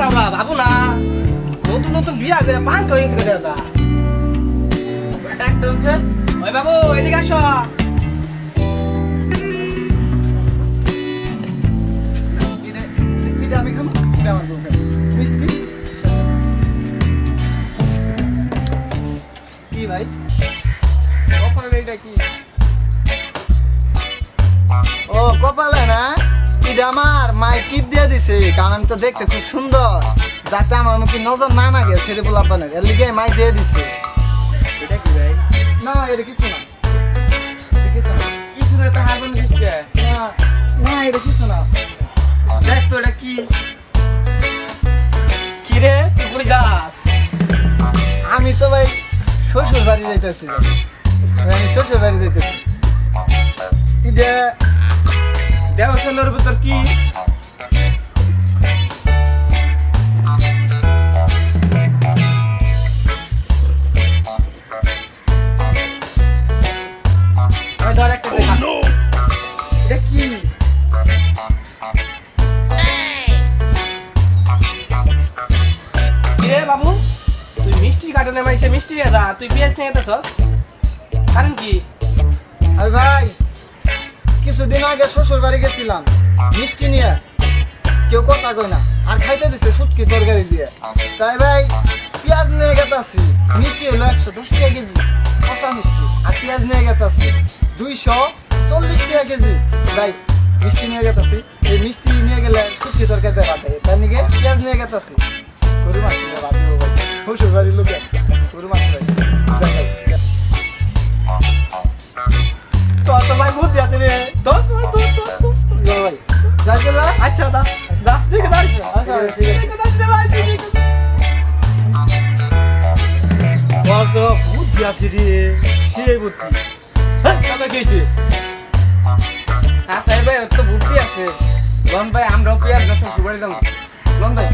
আমরা ভাবো না নতুন নতুন বিয়া করে পান তো হয়েছে দাদা ডাক্তার স্যার ওই বাবু এদিকে আসো আমি খাবো আমার মিষ্টি কি ভাই এটা কি ও কপালে না এটা আমার মাই টিপ দিয়ে দিছে কারণ আমি তো দেখতে খুব সুন্দর যাতে আমার মুখে নজর না লাগে ছেড়ে পোলাপানের এর লিগে মাই দিয়ে দিছে এটা কি ভাই না এটা কিছু না এটা কিছু না কিছু না তো হারবান দিচ্ছে না না এটা কিছু না দেখ তো এটা কি কি রে তুই কই যাস আমি তো ভাই শ্বশুর বাড়ি যাইতেছি আমি শ্বশুর বাড়ি যাইতেছি এটা দেওয়ার ভিতর কি ধর একটা দেখা এটা কি রে বাবু তুই মিষ্টি কাটনে মাইছে মিষ্টি নিয়ে যা তুই পেঁয়াজ নিয়ে যেতেছস কারণ কি আরে ভাই কিছুদিন আগে শ্বশুর বাড়ি গেছিলাম মিষ্টি নিয়ে কেউ কথা কই না আর খাইতে দিছে শুটকি তরকারি দিয়ে তাই ভাই পেঁয়াজ নিয়ে গেতাছি মিষ্টি হলো 110 টাকা কেজি কষা মিষ্টি আর পেঁয়াজ নিয়ে গেতাছি 240 টাকা কেজি ভাই মিষ্টি নিয়ে গেতাছি এই মিষ্টি নিয়ে গেলে শুটকি তরকারি দিয়ে ভাত তার নিয়ে পেঁয়াজ নিয়ে গেতাছি গরু মাছ দিয়ে ভাত দেবো ভাই শ্বশুর বাড়ির লোকে গরু মাছ ভাই দেখাই তো ভাই বুদ্ধি আছে রে তো ভাই যাই চলো আচ্ছা দা দা দেখে দা আচ্ছা ঠিক আছে তো বুদ্ধি আছে রে সেই বুদ্ধি হ্যাঁ কথা কেছে হ্যাঁ সাহেব ভাই তো বুদ্ধি আছে লন ভাই আমরাও পেয়ার না শ্বশুর বাড়ি যাবো লন ভাই